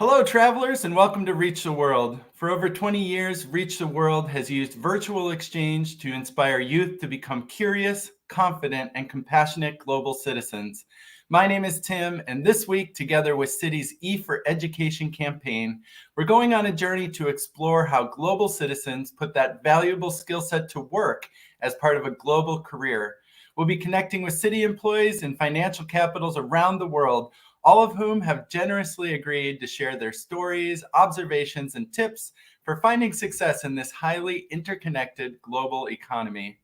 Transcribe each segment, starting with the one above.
Hello, travelers, and welcome to Reach the World. For over 20 years, Reach the World has used virtual exchange to inspire youth to become curious, confident, and compassionate global citizens. My name is Tim, and this week, together with Citi's E for Education campaign, we're going on a journey to explore how global citizens put that valuable skill set to work as part of a global career. We'll be connecting with Citi employees in financial capitals around the world, all of whom have generously agreed to share their stories, observations, and tips for finding success in this highly interconnected global economy.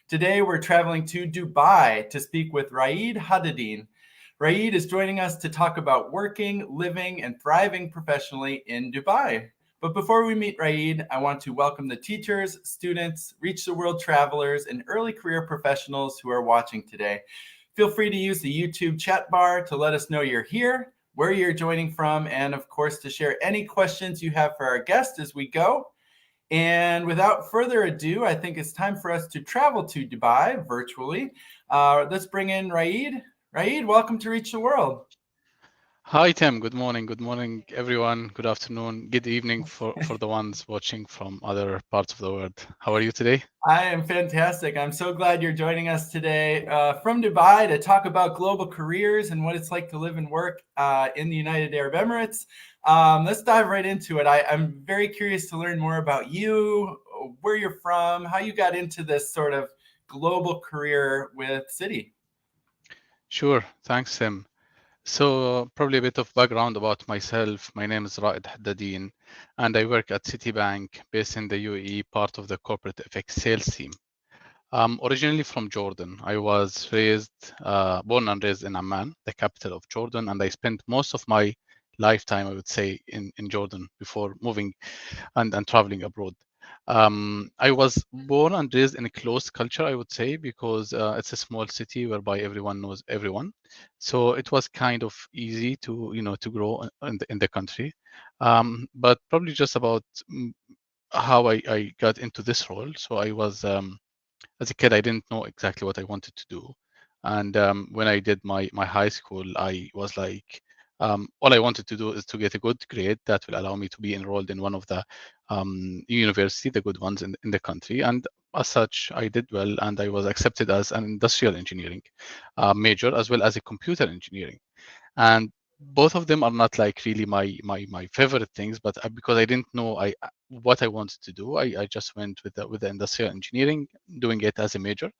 Today, we're traveling to Dubai to speak with Raed Haddadine. Raed is joining us to talk about working, living, and thriving professionally in Dubai. But before we meet Raed, I want to welcome the teachers, students, Reach the World travelers, and early career professionals who are watching today. Feel free to use the YouTube chat bar to let us know you're here, where you're joining from, and of course to share any questions you have for our guest as we go. And without further ado, I think it's time for us to travel to Dubai virtually. Let's bring in Raed. Raed, welcome to Reach the World. Hi, Tim. Good morning. Good morning, everyone. Good afternoon. Good evening for the ones watching from other parts of the world. How are you today? I am fantastic. I'm so glad you're joining us today from Dubai to talk about global careers and what it's like to live and work in the United Arab Emirates. Let's dive right into it. I'm very curious to learn more about you, where you're from, how you got into this sort of global career with Citi. Sure. Thanks, Tim. So, probably a bit of background about myself. My name is Raed Haddadine, and I work at Citibank, based in the UAE, part of the corporate FX sales team. Originally from Jordan, I was born and raised in Amman, the capital of Jordan, and I spent most of my lifetime, I would say, in Jordan before moving and traveling abroad. I was born and raised in a closed culture, I would say, because it's a small city whereby everyone knows everyone. So it was kind of easy to grow in the country. But probably just about how I got into this role. So I was as a kid, I didn't know exactly what I wanted to do. And when I did my high school, I was like, all I wanted to do is to get a good grade that will allow me to be enrolled in one of the university, the good ones in the country. And as such, I did well, and I was accepted as an industrial engineering major as well as a computer engineering. And both of them are not like really my favorite things, but because I didn't know what I wanted to do, I just went with the industrial engineering, doing it as a major.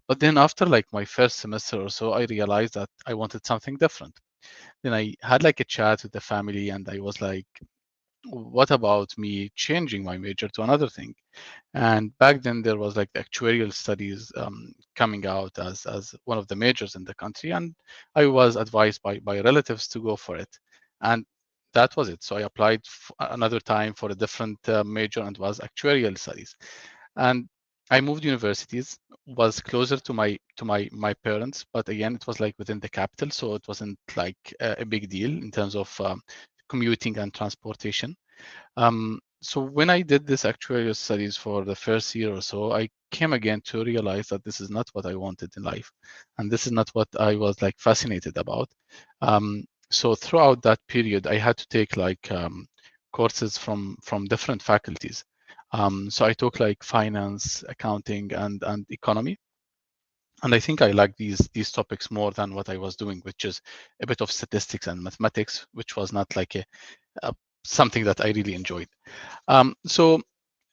But then after like my first semester or so, I realized that I wanted something different. Then I had like a chat with the family, and I was like, what about me changing my major to another thing? And back then there was like the actuarial studies coming out as one of the majors in the country, and I was advised by relatives to go for it, and that was it. So I applied another time for a different major, and was actuarial studies. And I moved universities, was closer to my parents, but again it was like within the capital, so it wasn't like a big deal in terms of commuting and transportation. So when I did this actuarial studies for the first year or so, I came again to realize that this is not what I wanted in life, and this is not what I was like fascinated about. So throughout that period, I had to take like courses from different faculties. So I took like finance, accounting, and economy. And I think I like these topics more than what I was doing, which is a bit of statistics and mathematics, which was not like a something that I really enjoyed. So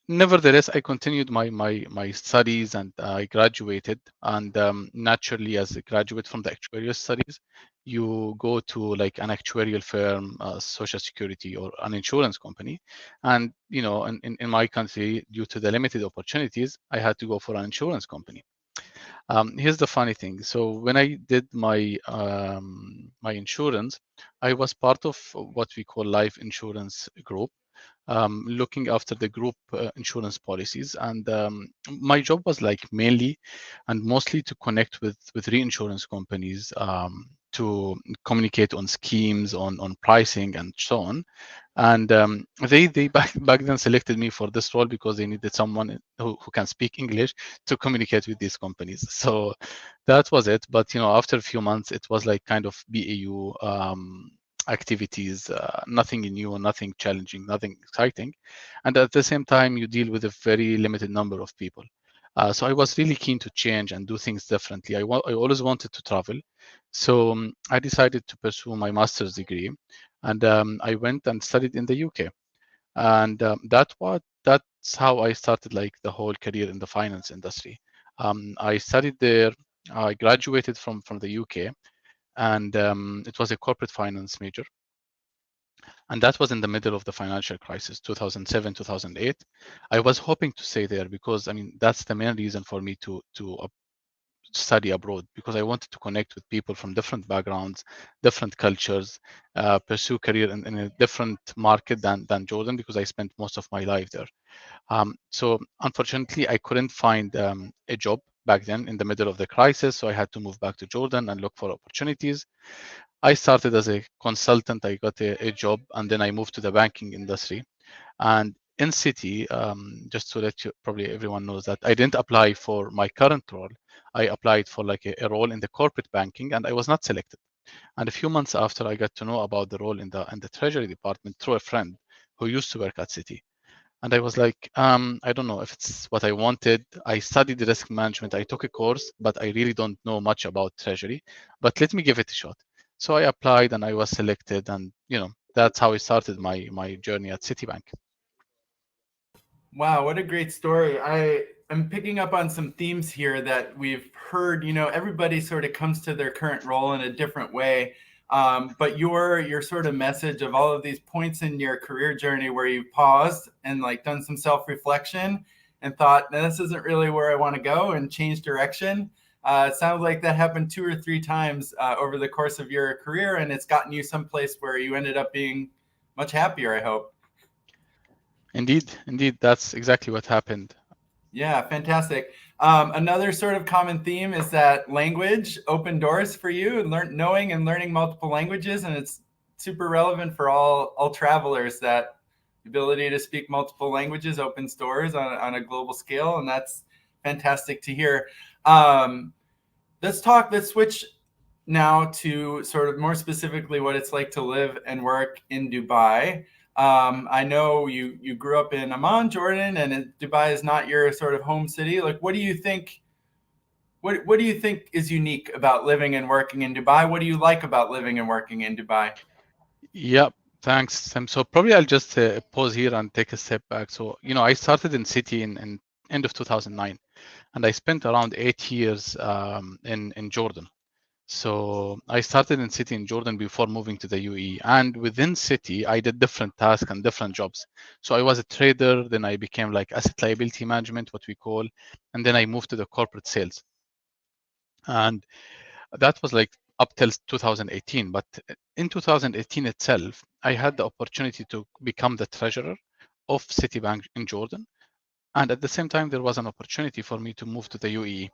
nevertheless, I continued my studies, and I graduated. And naturally, as a graduate from the actuarial studies, you go to like an actuarial firm, social security, or an insurance company. And in my country, due to the limited opportunities, I had to go for an insurance company. Here's the funny thing. So when I did my insurance, I was part of what we call life insurance group, looking after the group insurance policies. And my job was like mainly and mostly to connect with reinsurance companies, to communicate on schemes, on pricing, and so on. And they back then selected me for this role because they needed someone who can speak English to communicate with these companies. So that was it. But after a few months, it was like kind of BAU. activities, nothing new, nothing challenging, nothing exciting. And at the same time, you deal with a very limited number of people. So I was really keen to change and do things differently. I always wanted to travel. So I decided to pursue my master's degree. And I went and studied in the UK. And that's how I started like the whole career in the finance industry. I studied there. I graduated from the UK, and it was a corporate finance major, and that was in the middle of the financial crisis, 2007, 2008. I was hoping to stay there because I mean that's the main reason for me to study abroad, because I wanted to connect with people from different backgrounds, different cultures, pursue career in a different market than Jordan, because I spent most of my life there. So unfortunately, I couldn't find a job back then in the middle of the crisis, so I had to move back to Jordan and look for opportunities. I started as a consultant. I got a job, and then I moved to the banking industry. And in Citi, just to let you, probably everyone knows that I didn't apply for my current role. I applied for like a role in the corporate banking, and I was not selected. And a few months after, I got to know about the role in the treasury department through a friend who used to work at Citi. And I was like, I don't know if it's what I wanted. I studied risk management. I took a course, but I really don't know much about treasury. But let me give it a shot. So I applied and I was selected, and that's how I started my journey at Citibank. Wow, what a great story. I am picking up on some themes here that we've heard. Everybody sort of comes to their current role in a different way. But your sort of message of all of these points in your career journey where you paused and like done some self-reflection and thought, "No, this isn't really where I want to go," and changed direction. It sounds like that happened 2 or 3 times over the course of your career, and it's gotten you someplace where you ended up being much happier, I hope. Indeed, that's exactly what happened. Yeah, fantastic. Another sort of common theme is that language opened doors for you, and knowing and learning multiple languages, and it's super relevant for all travelers. That ability to speak multiple languages opens doors on a global scale, and that's fantastic to hear. Um, let's switch now to sort of more specifically what it's like to live and work in Dubai. I know you grew up in Amman, Jordan, and Dubai is not your sort of home city. Like, what do you think? What do you think is unique about living and working in Dubai? What do you like about living and working in Dubai? Yeah, thanks, Sam. So probably I'll just pause here and take a step back. So, I started in Citi in end of 2009, and I spent around 8 years in Jordan. So I started in Citi in Jordan before moving to the UAE. And within Citi, I did different tasks and different jobs. So I was a trader, then I became like asset liability management, what we call, and then I moved to the corporate sales. And that was like up till 2018. But in 2018 itself, I had the opportunity to become the treasurer of Citibank in Jordan. And at the same time, there was an opportunity for me to move to the UAE.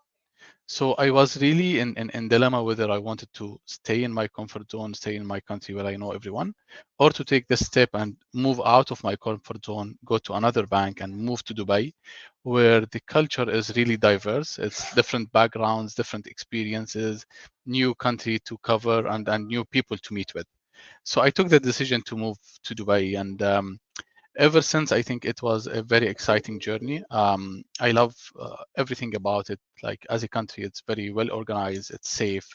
So I was really in dilemma whether I wanted to stay in my comfort zone, stay in my country where I know everyone, or to take this step and move out of my comfort zone, go to another bank and move to Dubai, where the culture is really diverse. It's different backgrounds, different experiences, new country to cover, and new people to meet with. So I took the decision to move to Dubai, and ever since, I think it was a very exciting journey. I love everything about it. Like, as a country, it's very well organized, it's safe,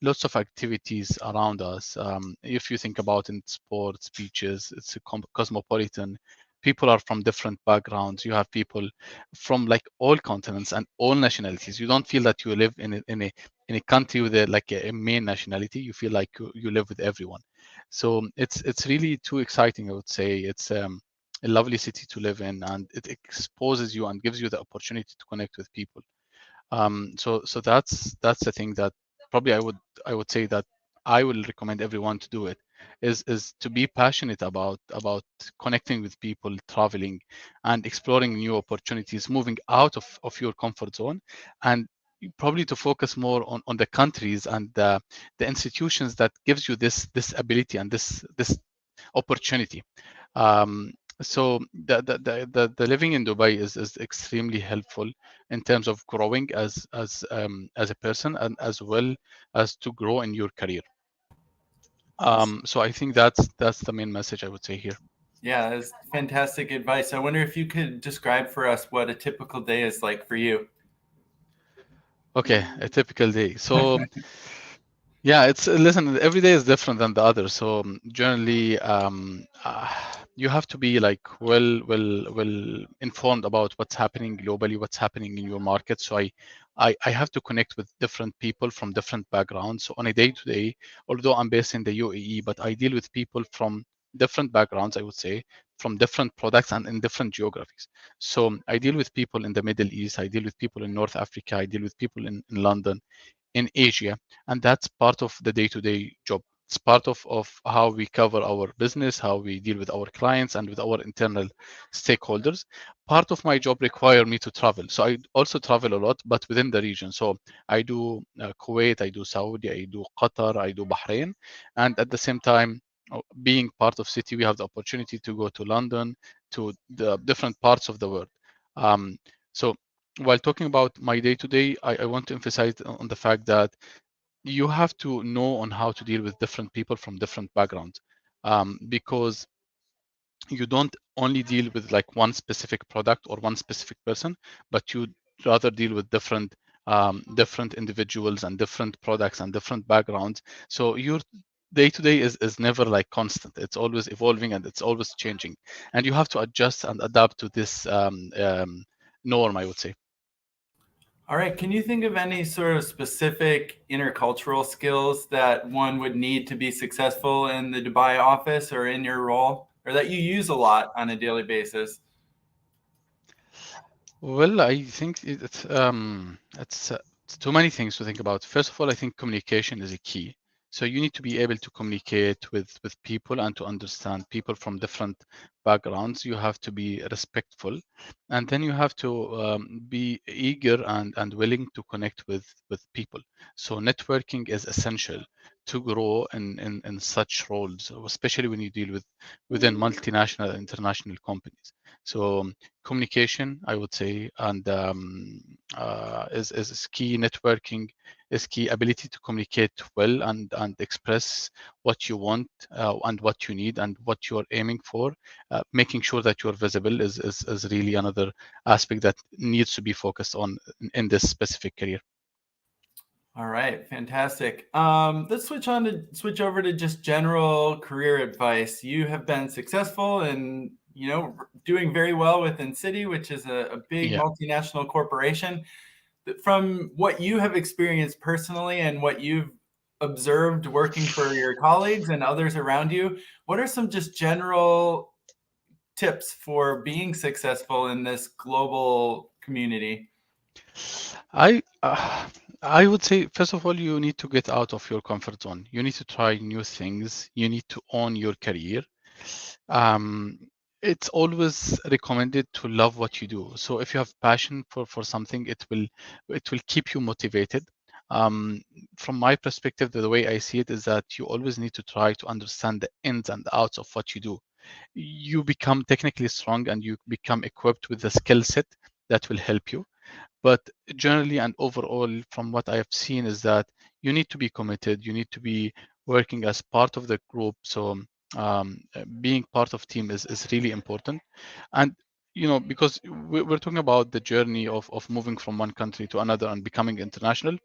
lots of activities around us. If you think about in sports, beaches, it's a cosmopolitan. People are from different backgrounds. You have people from like all continents and all nationalities. You don't feel that you live in a country with a main nationality. You feel like you live with everyone. So it's really too exciting. I would say it's a lovely city to live in, and it exposes you and gives you the opportunity to connect with people. So that's the thing that probably I would say that I will recommend everyone to do it, is to be passionate about connecting with people, traveling, and exploring new opportunities, moving out of your comfort zone, and probably to focus more on the countries and the institutions that gives you this ability and this opportunity. Um, so the living in Dubai is extremely helpful in terms of growing as a person, and as well as to grow in your career. So I think that's the main message I would say here. Yeah, that's fantastic advice. I wonder if you could describe for us what a typical day is like for you. Okay, a typical day. So yeah, it's listen, every day is different than the other. So generally, you have to be like well informed about what's happening globally, what's happening in your market. So I have to connect with different people from different backgrounds. So on a day to day, although I'm based in the UAE, but I deal with people from different backgrounds, I would say, from different products and in different geographies. So I deal with people in the Middle East, I deal with people in North Africa, I deal with people in London, in Asia, and that's part of the day-to-day job. It's part of how we cover our business, how we deal with our clients and with our internal stakeholders. Part of my job require me to travel. So I also travel a lot, but within the region. So I do Kuwait, I do Saudi, I do Qatar, I do Bahrain. And at the same time, being part of Citi, we have the opportunity to go to London, to the different parts of the world. Um, so while talking about my day to day, I want to emphasize on the fact that you have to know on how to deal with different people from different backgrounds, because you don't only deal with like one specific product or one specific person, but you rather deal with different individuals and different products and different backgrounds. So your day to day is never like constant. It's always evolving and it's always changing, and you have to adjust and adapt to this norm, I would say. All right. Can you think of any sort of specific intercultural skills that one would need to be successful in the Dubai office or in your role, or that you use a lot on a daily basis? Well, I think it's too many things to think about. First of all, I think communication is a key. So you need to be able to communicate with people and to understand people from different backgrounds. You have to be respectful, and then you have to be eager and willing to connect with people. So networking is essential to grow in such roles, especially when you deal with within multinational and international companies. So communication, I would say, and is key. Networking is key. Ability to communicate well and express what you want and what you need and what you're aiming for. Making sure that you're visible is really another aspect that needs to be focused on in this specific career. All right, fantastic. Let's switch over to just general career advice. You have been successful and doing very well within Citi, which is a big Yeah. multinational corporation. From what you have experienced personally and what you've observed working for your colleagues and others around you, what are some just general tips for being successful in this global community? I uh, I would say first of all you need to get out of your comfort zone. You need to try new things. You need to own your career. Um, it's always recommended to love what you do. So if you have passion for something, it will keep you motivated. Um, from my perspective, the way I see it is that you always need to try to understand the ins and outs of what you do. You become technically strong and you become equipped with the skill set that will help you. But generally and overall, from what I have seen, is that you need to be committed. You need to be working as part of the group. So being part of team is really important. And because we're talking about the journey of moving from one country to another and becoming international,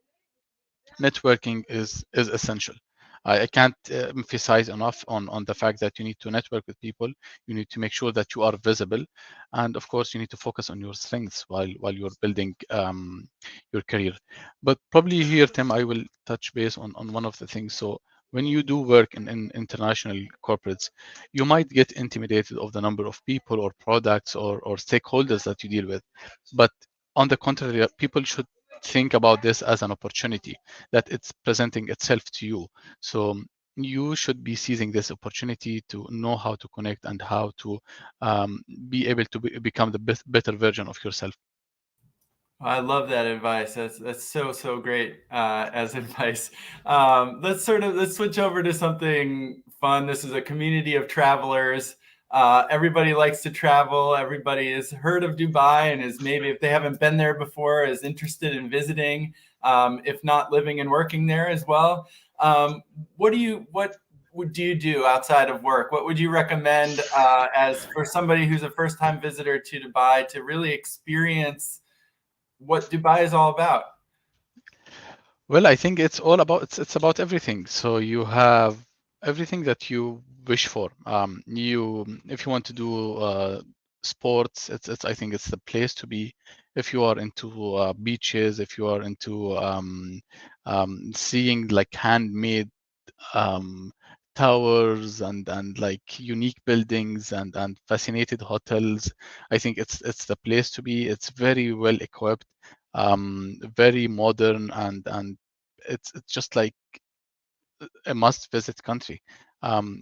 networking is essential. I can't emphasize enough on the fact that you need to network with people. You need to make sure that you are visible, and of course, you need to focus on your strengths while you're building your career. But probably here, Tim, I will touch base on one of the things. So when you do work in international corporates, you might get intimidated of the number of people or products or stakeholders that you deal with. But on the contrary, people should think about this as an opportunity that it's presenting itself to you. So you should be seizing this opportunity to know how to connect and how to be able to become the better version of yourself. I love that advice. That's so great as advice. Let's switch over to something fun. This is a community of travelers. Everybody likes to travel. Everybody has heard of Dubai and is, maybe if they haven't been there before, is interested in visiting. If not living and working there as well. What do you do outside of work? What would you recommend as for somebody who's a first-time visitor to Dubai to really experience what Dubai is all about? Well, I think it's all about it's about everything. So you have everything that you wish for. You if you want to do sports, it's I think it's the place to be. If you are into beaches, if you are into seeing like handmade um, towers and like unique buildings and fascinated hotels, I think it's the place to be. It's very well equipped, very modern, and it's just like a must visit country.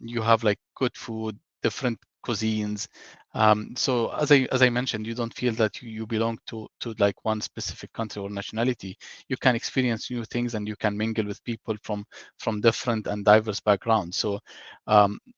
You have like good food, different cuisines. So as I mentioned, you don't feel that you belong to like one specific country or nationality. You can experience new things and you can mingle with people from different and diverse backgrounds. So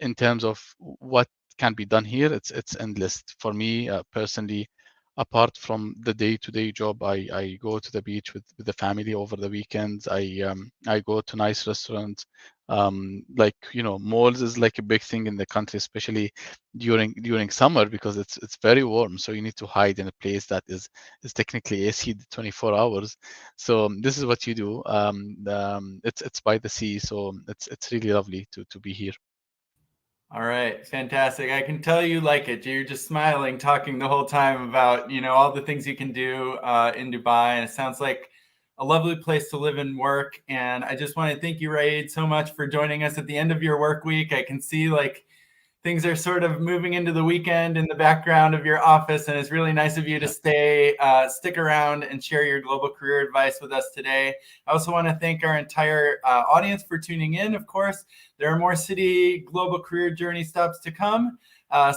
in terms of what can be done here, it's endless. For me personally, apart from the day-to-day job, I go to the beach with the family over the weekends. I go to nice restaurants. Like malls is like a big thing in the country, especially during summer, because it's very warm, so you need to hide in a place that is technically AC 24 hours. So this is what you do. It's by the sea, so it's really lovely to be here. All right, fantastic. I can tell you like it. You're just smiling, talking the whole time about, all the things you can do in Dubai. And it sounds like a lovely place to live and work. And I just want to thank you, Raid, so much for joining us at the end of your work week. I can see like things are sort of moving into the weekend in the background of your office, and it's really nice of you to stick around and share your global career advice with us today. I also want to thank our entire audience for tuning in. Of course, there are more Citi Global Career Journey stops to come,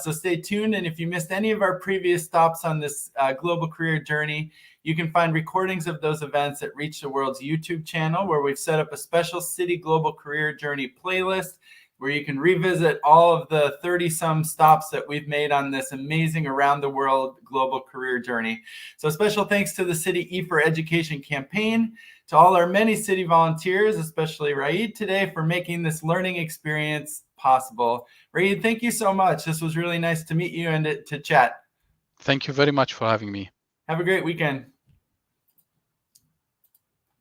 so stay tuned. And if you missed any of our previous stops on this global career journey, you can find recordings of those events at Reach the World's YouTube channel, where we've set up a special Citi Global Career Journey playlist where you can revisit all of the 30-some stops that we've made on this amazing around the world global career journey. So special thanks to the Citi E for Education campaign, to all our many Citi volunteers, especially Raid today, for making this learning experience possible. Raid, thank you so much. This was really nice to meet you and to chat. Thank you very much for having me. Have a great weekend.